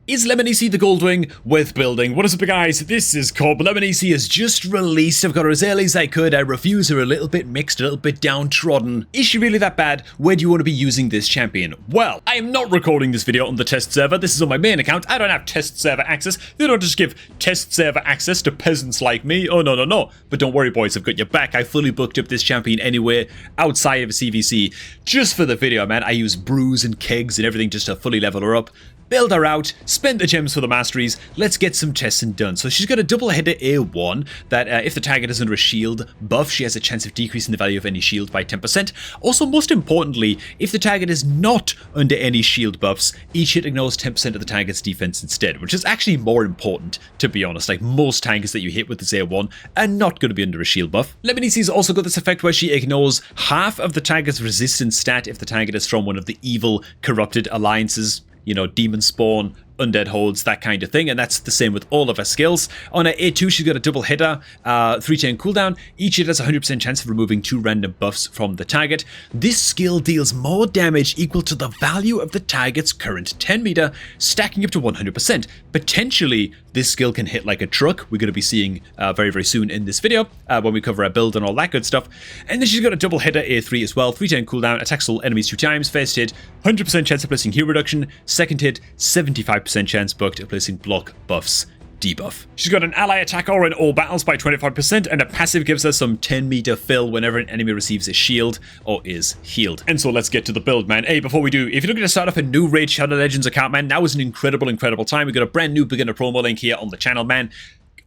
Is Leminisi the goldwing worth building? What is up, guys? This is Cobb. Leminisi has just released. I've got her as early as I could. Our reviews are a little bit mixed, a little bit downtrodden. Is she really that bad? Where do you want to be using this champion? Well, I am not recording this video on the test server. This is on my main account. I don't have test server access. They don't just give test server access to peasants like me. Oh, no. But don't worry, boys. I've got your back. I fully booked up this champion anywhere outside of a CVC. Just for the video, man. I use brews and kegs and everything just to fully level her up. Build her out, spend the gems for the Masteries, let's get some testing done. So she's got a double header A1 that if the target is under a shield buff, she has a chance of decreasing the value of any shield by 10%. Also, most importantly, if the target is not under any shield buffs, each hit ignores 10% of the target's defense instead, which is actually more important, to be honest. Like, most targets that you hit with this A1 are not going to be under a shield buff. Leminisi's also got this effect where she ignores half of the target's resistance stat if the target is from one of the evil, corrupted alliances. You know, demon spawn, undead holds, that kind of thing, and that's the same with all of her skills. On her A2, she's got a double hitter, 3-turn cooldown. Each hit has a 100% chance of removing 2 random buffs from the target. This skill deals more damage equal to the value of the target's current 10 meter, stacking up to 100%. Potentially, this skill can hit like a truck. We're going to be seeing very, very soon in this video when we cover our build and all that good stuff. And then she's got a double hitter A3 as well, 3-turn cooldown, attacks all enemies 2 times. First hit, 100% chance of placing hero reduction. Second hit, 75% chance booked of placing block buffs debuff. She's got an ally attack aura in all battles by 25%, and a passive gives her some 10 meter fill whenever an enemy receives a shield or is healed. And so let's get to the build, man. Hey, before we do, if you're looking to start off a new Raid Shadow Legends account, man, now is an incredible time. We've got a brand new beginner promo link here on the channel, man.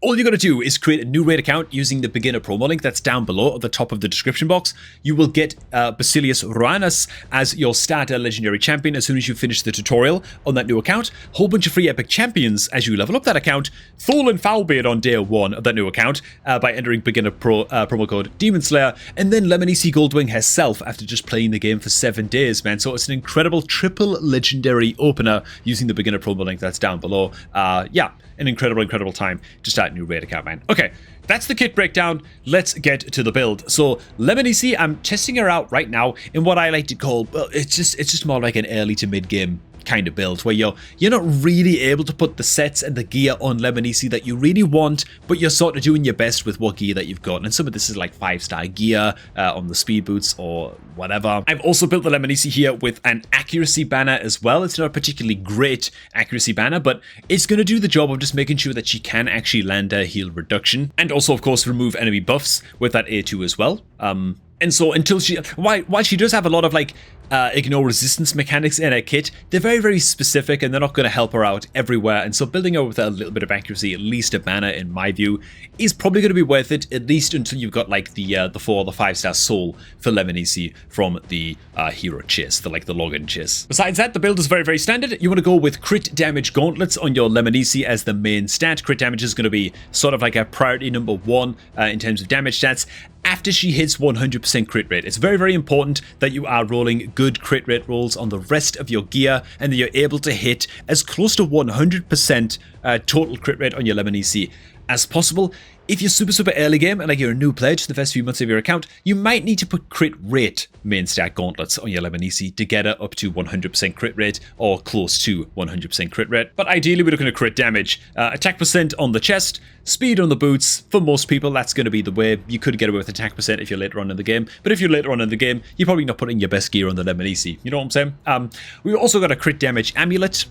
All you got to do is create a new raid account using the beginner promo link that's down below at the top of the description box. You will get Basilius Ruanus as your starter legendary champion as soon as you finish the tutorial on that new account. Whole bunch of free epic champions as you level up that account. Thorl and Foulbeard on day 1 of that new account by entering beginner promo code Demon Slayer, and then Leminisi Goldwing herself after just playing the game for 7 days, man. So it's an incredible triple legendary opener using the beginner promo link that's down below. Yeah, an incredible time to start a new raid account, man. Okay, that's the kit breakdown. Let's get to the build. So Leminisi, I'm testing her out right now in what I like to call, well, it's just more like an early to mid game kind of build where you're not really able to put the sets and the gear on Leminisi that you really want, but you're sort of doing your best with what gear that you've got. And some of this is like 5-star gear on the speed boots or whatever. I've also built the Leminisi here with an accuracy banner as well. It's not a particularly great accuracy banner, but it's going to do the job of just making sure that she can actually land her heal reduction, and also of course remove enemy buffs with that A2 as well. And so until while she does have a lot of like ignore resistance mechanics in her kit, they're very specific and they're not going to help her out everywhere. And so building her with a little bit of accuracy, at least a banner in my view, is probably going to be worth it, at least until you've got like the 4 or the 5-star soul for Leminisi from the hero chase, the login chase. Besides that, the build is very standard. You want to go with crit damage gauntlets on your Leminisi as the main stat. Crit damage is going to be sort of like a priority number 1 in terms of damage stats. After she hits 100% crit rate, it's very important that you are rolling good crit rate rolls on the rest of your gear and that you're able to hit as close to 100% total crit rate on your Leminisi as possible. If you're super early game and like you're a new player, just the first few months of your account, you might need to put crit rate main stat gauntlets on your Leminisi to get her up to 100% crit rate or close to 100% crit rate. But ideally, we're looking at crit damage. Attack percent on the chest, speed on the boots. For most people, that's going to be the way. You could get away with attack percent if you're later on in the game. But if you're later on in the game, you're probably not putting your best gear on the Leminisi. You know what I'm saying? We've also got a crit damage amulet.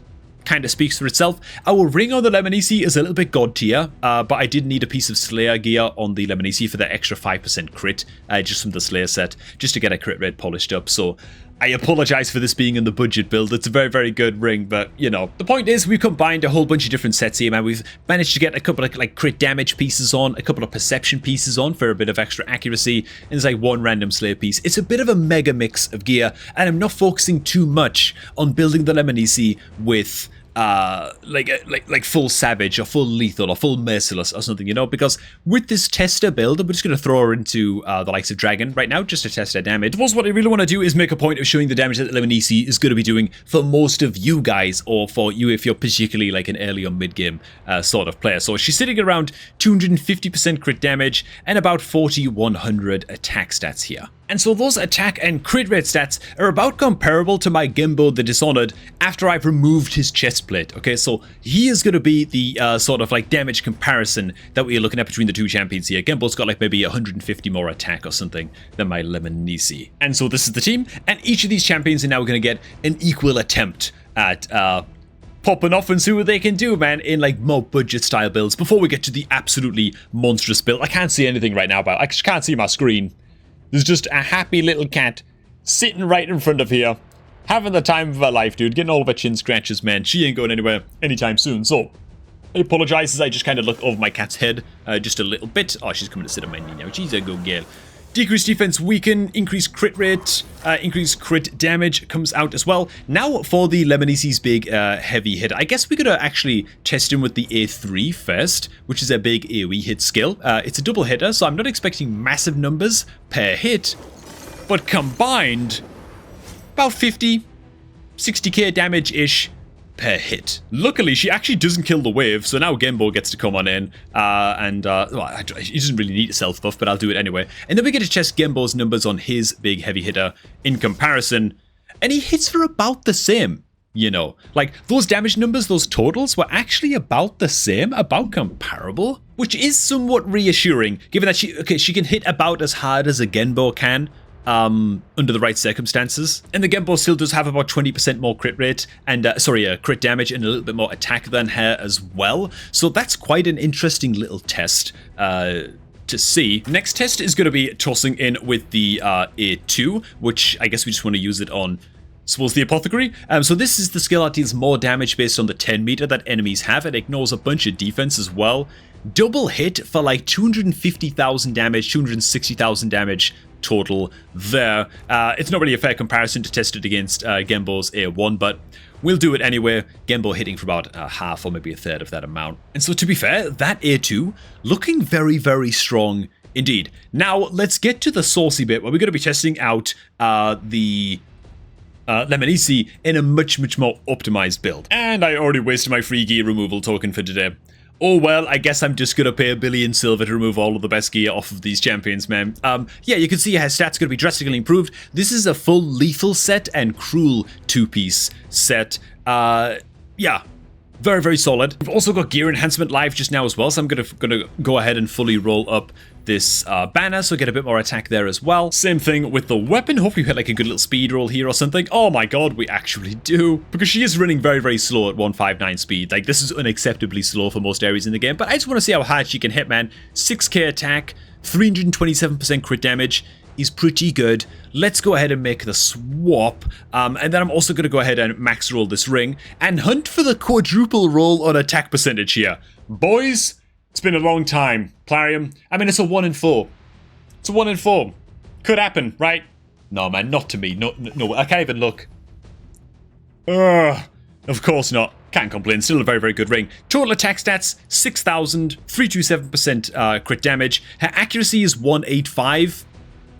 Kind of speaks for itself. Our ring on the Leminisi is a little bit god tier, but I did need a piece of Slayer gear on the Leminisi for that extra 5% crit, just from the Slayer set, just to get a crit rate polished up. So I apologize for this being in the budget build. It's a very good ring, but you know, the point is we've combined a whole bunch of different sets here, man. We've managed to get a couple of like crit damage pieces on, a couple of perception pieces on for a bit of extra accuracy, and there's like 1 random Slayer piece. It's a bit of a mega mix of gear, and I'm not focusing too much on building the Leminisi with like full savage or full lethal or full merciless or something, you know, because with this tester build, I'm just going to throw her into the likes of Dragon right now just to test her damage. Suppose what I really want to do is make a point of showing the damage that Leminisi is going to be doing for most of you guys, or for you if you're particularly like an early or mid game sort of player. So she's sitting around 250% crit damage and about 40-100 attack stats here. And so those attack and crit rate stats are about comparable to my Genbo the Dishonored after I've removed his chest plate. Okay, so he is going to be the sort of like damage comparison that we're looking at between the two champions here. Genbo's got like maybe 150 more attack or something than my Leminisi. And so this is the team, and each of these champions are now going to get an equal attempt at popping off and see what they can do, man, in like more budget style builds before we get to the absolutely monstrous build. I can't see anything right now, but I just can't see my screen. There's just a happy little cat sitting right in front of here, having the time of her life, dude, getting all of her chin scratches, man. She ain't going anywhere anytime soon, so I apologize as I just kind of look over my cat's head just a little bit. Oh, she's coming to sit on my knee now. She's a good girl. Decrease defense, weaken, increase crit rate, increase crit damage comes out as well. Now for the Leminisi's big heavy hit. I guess we could actually test him with the A3 first, which is a big AoE hit skill. It's a double hitter, so I'm not expecting massive numbers per hit, but combined, about 50, 60k damage-ish per hit. Luckily, she actually doesn't kill the wave, so now Genbo gets to come on in, well, he doesn't really need a self buff, but I'll do it anyway. And then we get to test Genbo's numbers on his big heavy hitter in comparison, and he hits for about the same, you know. Like, those damage numbers, those totals were actually about the same, about comparable, which is somewhat reassuring, given that she can hit about as hard as a Genbo can, under the right circumstances. And the Genbo still does have about 20% more crit rate and crit damage and a little bit more attack than her as well. So that's quite an interesting little test to see. Next test is going to be tossing in with the A2, which I guess we just want to use it on, suppose, the Apothecary. So this is the skill that deals more damage based on the 10 meter that enemies have. It ignores a bunch of defense as well. Double hit for like 250,000 damage, 260,000 damage total there. It's not really a fair comparison to test it against Genbo's A1, but we'll do it anyway. Genbo hitting for about half or maybe a third of that amount. And so to be fair, that A2 looking very, very strong indeed. Now let's get to the saucy bit where we're going to be testing out the Leminisi in a much more optimized build. And I already wasted my free gear removal token for today. Oh well, I guess I'm just gonna pay 1 billion silver to remove all of the best gear off of these champions, man. Yeah, you can see her stats gonna be drastically improved. This is a full lethal set and cruel 2-piece set. Yeah, very, very solid. We've also got gear enhancement live just now as well, so I'm gonna go ahead and fully roll up this banner, so get a bit more attack there as well. Same thing with the weapon. Hopefully we hit like a good little speed roll here or something. Oh my god, we actually do. Because she is running very, very slow at 159 speed. Like, this is unacceptably slow for most areas in the game, but I just want to see how hard she can hit, man. 6k attack, 327% crit damage is pretty good. Let's go ahead and make the swap. And then I'm also going to go ahead and max roll this ring and hunt for the quadruple roll on attack percentage here. Boys, it's been a long time. Plarium, I mean, it's a 1 in 4. It's a 1 in 4. Could happen, right? No, man, not to me. No, I can't even look. Of course not. Can't complain. Still a very, very good ring. Total attack stats, 6,000, 327% crit damage. Her accuracy is 185.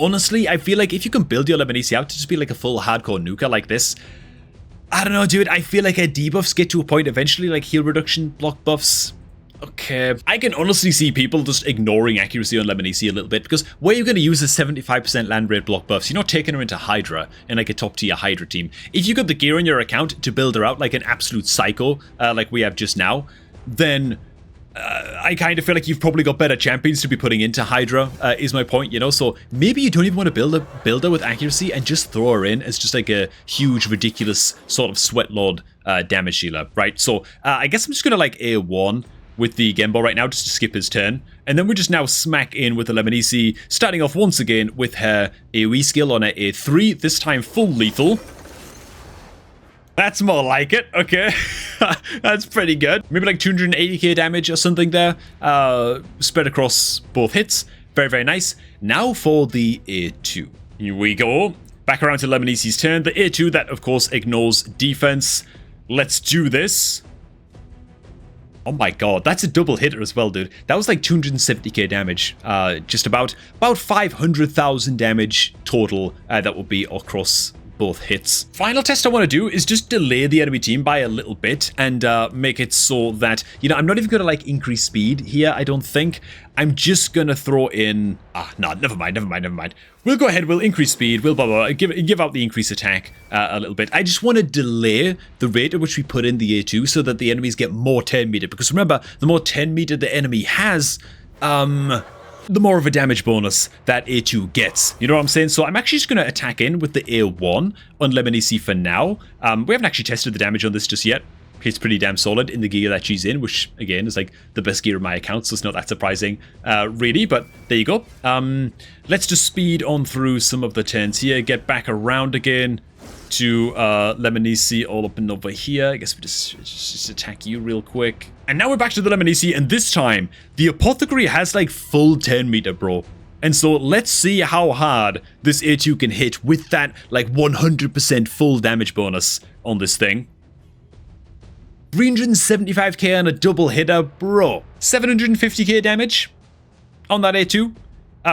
Honestly, I feel like if you can build your Leminisi out to just be like a full hardcore nuker like this, I don't know, dude. I feel like her debuffs get to a point eventually, like heal reduction, block buffs. Okay, I can honestly see people just ignoring accuracy on Leminisi a little bit, because where you're going to use the 75% land rate block buffs, you're not taking her into Hydra in like a top tier Hydra team. If you got the gear on your account to build her out like an absolute psycho, like we have just now, then I kind of feel like you've probably got better champions to be putting into Hydra, is my point, you know? So maybe you don't even want to build her with accuracy and just throw her in as just like a huge, ridiculous sort of sweat lord damage dealer, right? So I guess I'm just going to like A1 with the Genbo right now, just to skip his turn. And then we just now smack in with the Leminisi, starting off once again with her AoE skill on her A3, this time full lethal. That's more like it, okay. That's pretty good. Maybe like 280k damage or something there, spread across both hits. Very, very nice. Now for the A2. Here we go. Back around to Leminisi's turn. The A2, that of course ignores defense. Let's do this. Oh my god, that's a double hitter as well, dude. That was like 270k damage. Just about 500,000 damage total that will be across both hits. Final test I want to do is just delay the enemy team by a little bit and make it so that, you know, I'm not even going to like increase speed here, I don't think. I'm just going to throw in... no, never mind. We'll go ahead, we'll increase speed, we'll blah, blah, blah, give out the increase attack a little bit. I just want to delay the rate at which we put in the A2 so that the enemies get more 10 meter. Because remember, the more 10 meter the enemy has, the more of a damage bonus that A2 gets. You know what I'm saying? So I'm actually just going to attack in with the A1 on Leminisi for now. We haven't actually tested the damage on this just yet. It's pretty damn solid in the gear that she's in, which, again, is like the best gear in my account, so it's not that surprising, really, but there you go. Let's just speed on through some of the turns here, get back around again to Leminisi all up and over here. I guess we just attack you real quick. And now we're back to the Leminisi, and this time, the Apothecary has like full 10 meter, bro. And so let's see how hard this A2 can hit with that like 100% full damage bonus on this thing. 375k on a double hitter, bro. 750k damage on that A2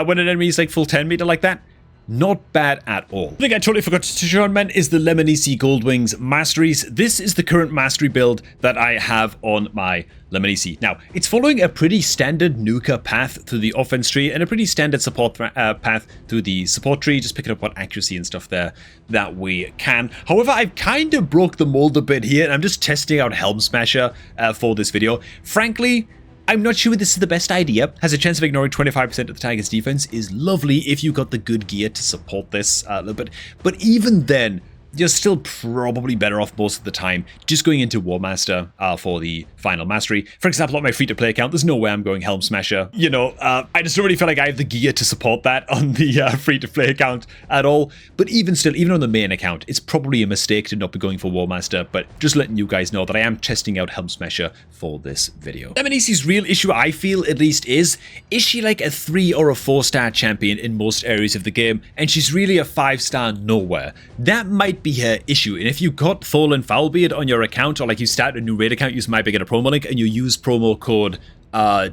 when an enemy is like full 10 meter like that. Not bad at all. The thing I totally forgot to show on, man, is the Leminisi Goldwing's Masteries. This is the current mastery build that I have on my Leminisi. Now, it's following a pretty standard nuker path through the offense tree and a pretty standard support path through the support tree, just picking up what accuracy and stuff there that we can. However, I've kind of broke the mold a bit here, and I'm just testing out Helm Smasher for this video. Frankly, I'm not sure this is the best idea. Has a chance of ignoring 25% of the Tiger's defense. Is lovely if you got the good gear to support this a little bit. But even then, you're still probably better off most of the time just going into War Master for the final mastery. For example, on my free-to-play account, there's no way I'm going Helm Smasher. You know, I just don't really feel like I have the gear to support that on the free-to-play account at all. But even still, even on the main account, it's probably a mistake to not be going for War Master. But just letting you guys know that I am testing out Helm Smasher for this video. Leminisi's real issue, I feel at least, is she like a 3 or a 4-star champion in most areas of the game? And she's really a 5-star nowhere. That might be her issue. And if you got Tholen Foulbeard on your account, or like you start a new raid account using my Beginner promo link and you use promo code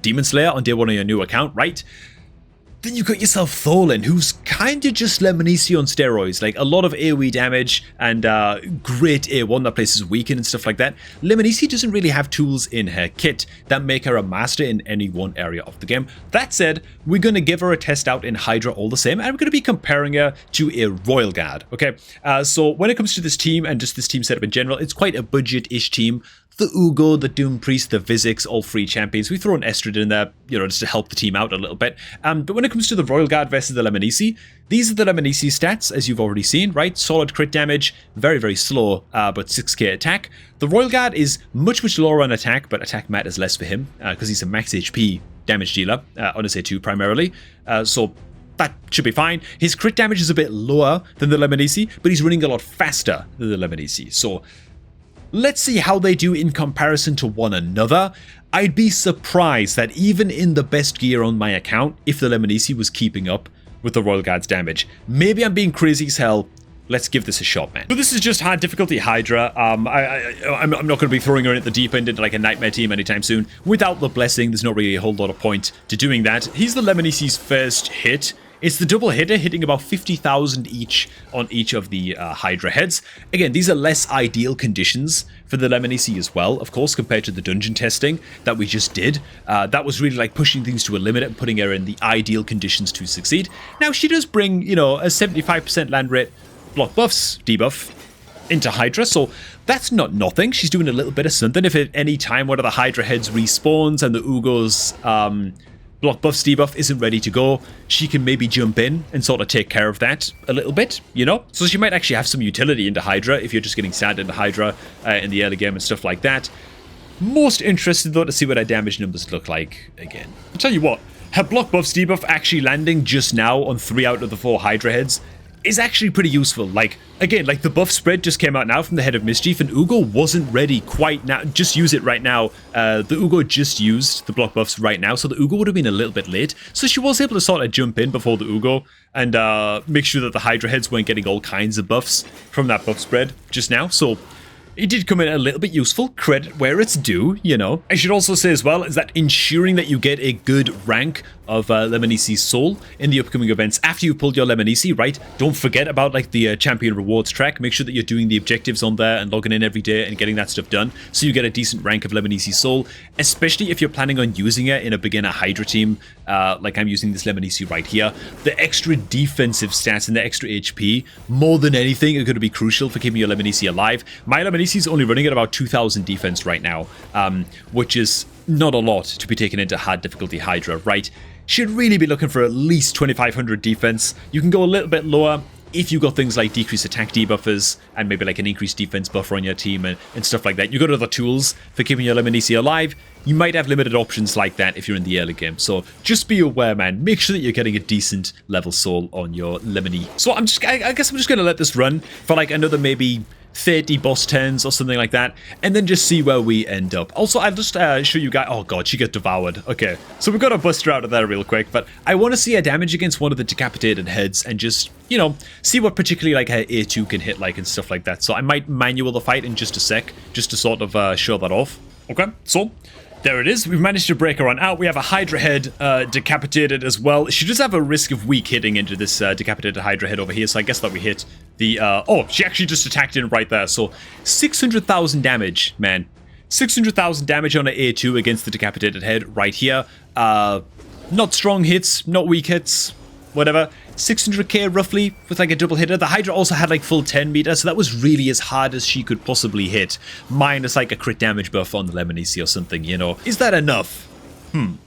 Demon Slayer on day 1 of your new account, right? Then you got yourself Tholen, who's kind of just Leminisi on steroids. Like a lot of AoE damage and great A1 that places weaken and stuff like that. Leminisi doesn't really have tools in her kit that make her a master in any one area of the game. That said, we're going to give her a test out in Hydra all the same, and we're going to be comparing her to a Royal Guard, okay? So when it comes to this team and just this team setup in general, it's quite a budget-ish team. The Ugo, the Doom Priest, the Vizix, all 3 champions. We throw an Estrid in there, you know, just to help the team out a little bit. But when it comes to the Royal Guard versus the Leminisi, these are the Leminisi stats, as you've already seen, right? Solid crit damage, very, very slow, but 6k attack. The Royal Guard is much, much lower on attack, but attack matters less for him, because he's a max HP damage dealer, on his A2 primarily. So that should be fine. His crit damage is a bit lower than the Leminisi, but he's running a lot faster than the Leminisi. So let's see how they do in comparison to one another. I'd be surprised that even in the best gear on my account, if the Leminisi was keeping up with the Royal Guard's damage. Maybe I'm being crazy as hell. Let's give this a shot, man. So this is just hard difficulty Hydra. I'm not going to be throwing her in at the deep end into like a nightmare team anytime soon. Without the blessing, there's not really a whole lot of point to doing that. He's the Leminisi's first hit. It's the double hitter, hitting about 50,000 each on each of the Hydra heads. Again, these are less ideal conditions for the Leminisi as well, of course, compared to the dungeon testing that we just did. That was really like pushing things to a limit and putting her in the ideal conditions to succeed. Now, she does bring, you know, a 75% land rate block buffs debuff into Hydra, so that's not nothing. She's doing a little bit of something. If at any time one of the Hydra heads respawns and the Ugo's block buffs debuff isn't ready to go, she can maybe jump in and sort of take care of that a little bit, you know? So she might actually have some utility into Hydra if you're just getting started into Hydra in the early game and stuff like that. Most interested though to see what her damage numbers look like again. I'll tell you what, her block buffs debuff actually landing just now on 3 out of the 4 Hydra heads is actually pretty useful. Like, again, like the buff spread just came out now from the Head of Mischief, and Ugo wasn't ready quite now. Just use it right now. The Ugo just used the block buffs right now, so the Ugo would have been a little bit late. So she was able to sort of jump in before the Ugo and make sure that the Hydra heads weren't getting all kinds of buffs from that buff spread just now. So it did come in a little bit useful, credit where it's due, you know. I should also say as well is that ensuring that you get a good rank of Leminisi's soul in the upcoming events after you've pulled your Leminisi, right? Don't forget about like the champion rewards track. Make sure that you're doing the objectives on there and logging in every day and getting that stuff done so you get a decent rank of Leminisi's soul, especially if you're planning on using it in a beginner Hydra team, like I'm using this Leminisi right here. The extra defensive stats and the extra HP, more than anything, are going to be crucial for keeping your Leminisi alive. My Leminisi is only running at about 2,000 defense right now, which is not a lot to be taken into hard difficulty Hydra, right? Should really be looking for at least 2,500 defense. You can go a little bit lower if you got things like decreased attack debuffers and maybe like an increased defense buffer on your team and stuff like that. You got other tools for keeping your Leminisi alive. You might have limited options like that if you're in the early game. So just be aware, man. Make sure that you're getting a decent level soul on your Lemini. So I guess I'm just going to let this run for like another maybe 30 boss turns or something like that, and then just see where we end up. Also, I'll just show you guys. Oh god, she got devoured. Okay, so we've got to bust her out of there real quick, but I want to see her damage against one of the decapitated heads and just, you know, see what particularly like her A2 can hit like and stuff like that. So I might manual the fight in just a sec, just to sort of show that off. Okay, so there it is. We've managed to break her on out. We have a Hydra head decapitated as well. She does have a risk of weak hitting into this decapitated Hydra head over here, so I guess that we hit the... oh, she actually just attacked in right there. So 600,000 damage, man. 600,000 damage on an A2 against the decapitated head right here. Not strong hits, not weak hits, whatever. 600k roughly with like a double hitter. The Hydra also had like full 10 meter, so that was really as hard as she could possibly hit, minus like a crit damage buff on the Leminisi or something, you know. Is that enough?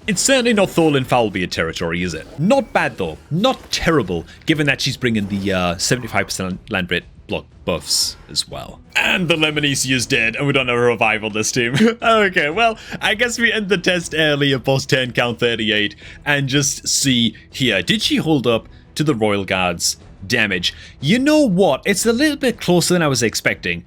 It's certainly not Thorlin Foulbeard territory, is it? Not bad though, not terrible, given that she's bringing the 75% land rate block buffs as well. And the Leminisi is dead, and we don't have a revive on this team. Okay, well, I guess we end the test early at boss 10, count 38, and just see here. Did she hold up to the Royal Guard's damage? You know what? It's a little bit closer than I was expecting.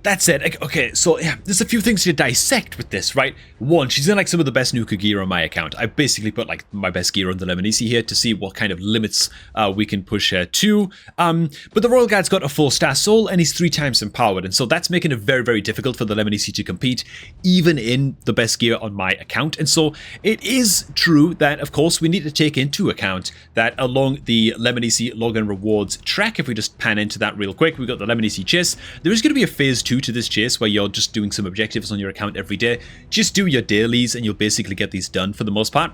That said, okay, so yeah, there's a few things to dissect with this, right? One, she's in like some of the best Nuka gear on my account. I basically put like my best gear on the Leminisi here to see what kind of limits we can push her to. But the Royal Guard's got a 4-star soul and he's 3 times empowered, and so that's making it very, very difficult for the Leminisi to compete, even in the best gear on my account. And so it is true that, of course, we need to take into account that along the Leminisi login rewards track, if we just pan into that real quick, we've got the Leminisi chase. There is going to be a phase 2 to this chase where you're just doing some objectives on your account every day. Just do your dailies and you'll basically get these done for the most part.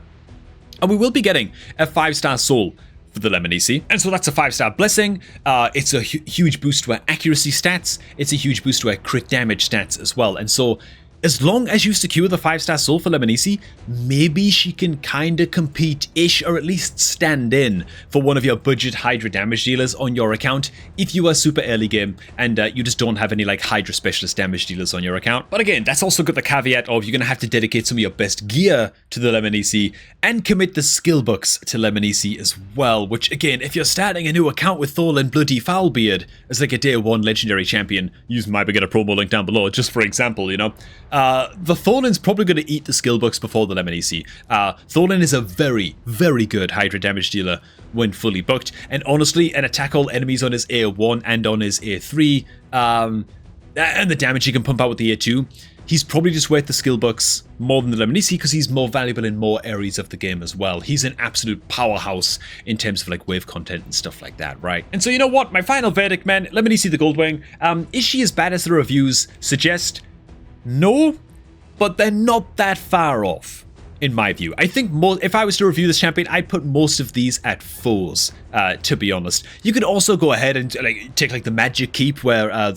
And we will be getting a 5-star soul for the Leminisi, and so that's a 5-star blessing. It's a huge boost to our accuracy stats. It's a huge boost to our crit damage stats as well. And so as long as you secure the 5-star soul for Leminisi, maybe she can kind of compete-ish, or at least stand in for one of your budget Hydra damage dealers on your account if you are super early game and you just don't have any like Hydra specialist damage dealers on your account. But again, that's also got the caveat of you're going to have to dedicate some of your best gear to the Leminisi and commit the skill books to Leminisi as well, which again, if you're starting a new account with Thorlin Bloody Foulbeard as like a day 1 legendary champion, use my beginner promo link down below just for example, you know, the Thorlin's probably going to eat the skill books before the Leminisi. Thorlin is a very, very good Hydra damage dealer when fully booked, and honestly, an attack all enemies on his A1 and on his A3, and the damage he can pump out with the A2, he's probably just worth the skill books more than the Leminisi because he's more valuable in more areas of the game as well. He's an absolute powerhouse in terms of like wave content and stuff like that, right? And so you know what? My final verdict, man, Leminisi the Goldwing, is she as bad as the reviews suggest? No, but they're not that far off, in my view. I think if I was to review this champion, I'd put most of these at 4s, to be honest. You could also go ahead and like take like the magic keep where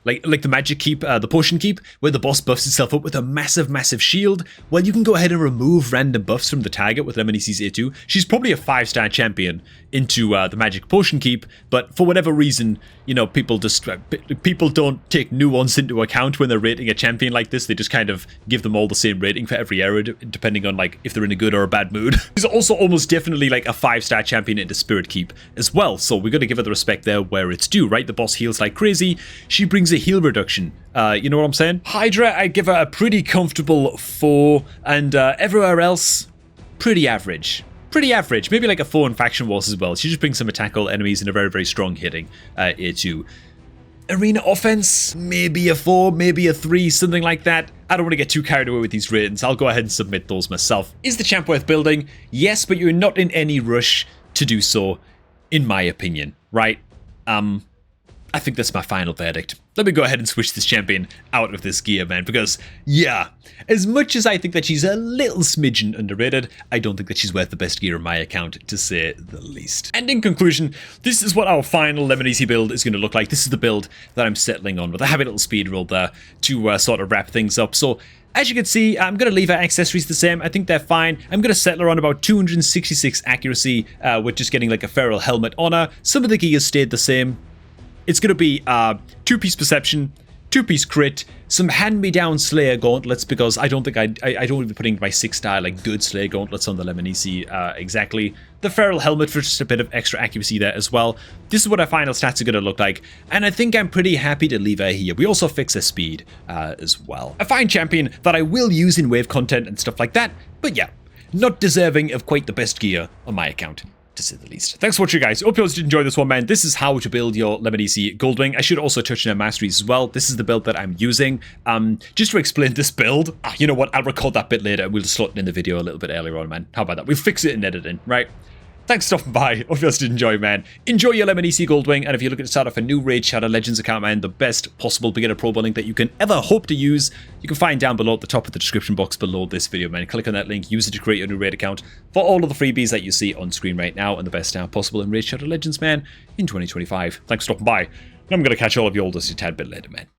like the magic keep, the potion keep, where the boss buffs itself up with a massive shield. Well, you can go ahead and remove random buffs from the target with Leminisi's A2. She's probably a 5-star champion into the magic potion keep, but for whatever reason, you know, people don't take nuance into account when they're rating a champion like this. They just kind of give them all the same rating for every era, depending on like if they're in a good or a bad mood. She's also almost definitely like a 5-star champion into spirit keep as well, so we got to give her the respect there where it's due, right? The boss heals like crazy. She brings a heal reduction. You know what I'm saying? Hydra, I give her a pretty comfortable 4, and everywhere else, pretty average. Pretty average. Maybe like a 4 in Faction Wars as well. She just brings some attack all enemies and a very, very strong hitting A2. Arena offense, maybe a 4, maybe a 3, something like that. I don't want to get too carried away with these ratings. I'll go ahead and submit those myself. Is the champ worth building? Yes, but you're not in any rush to do so, in my opinion, right? I think that's my final verdict. Let me go ahead and switch this champion out of this gear, man, because, yeah, as much as I think that she's a little smidgen underrated, I don't think that she's worth the best gear on my account, to say the least. And in conclusion, this is what our final Leminisi build is going to look like. This is the build that I'm settling on with a happy little speed roll there to sort of wrap things up. So, as you can see, I'm going to leave our accessories the same. I think they're fine. I'm going to settle on about 266 accuracy with just getting like a feral helmet on her. Some of the gear stayed the same. It's going to be 2-piece perception, 2-piece crit, some hand-me-down Slayer gauntlets, because I don't think I don't want to be putting my 6-star like good Slayer gauntlets on the Leminisi exactly. The feral helmet for just a bit of extra accuracy there as well. This is what our final stats are going to look like, and I think I'm pretty happy to leave her here. We also fix her speed as well. A fine champion that I will use in wave content and stuff like that, but yeah, not deserving of quite the best gear on my account, to say the least. Thanks for watching, guys. Hope you all did enjoy this one, man. This is how to build your Leminisi goldwing. I should also touch on our masteries as well. This is the build that I'm using. Just to explain this build, you know what? I'll record that bit later. We'll slot it in the video a little bit earlier on, man. How about that? We'll fix it in editing, right? Thanks for stopping by. Hope you all did enjoy, man. Enjoy your Leminisi goldwing, and if you're looking to start off a new Raid Shadow Legends account, man, the best possible beginner pro building that you can ever hope to use, you can find down below at the top of the description box below this video, man. Click on that link, use it to create your new Raid account for all of the freebies that you see on screen right now, and the best start possible in Raid Shadow Legends, man, in 2025. Thanks for stopping by, and I'm going to catch all of you all just a tad bit later, man.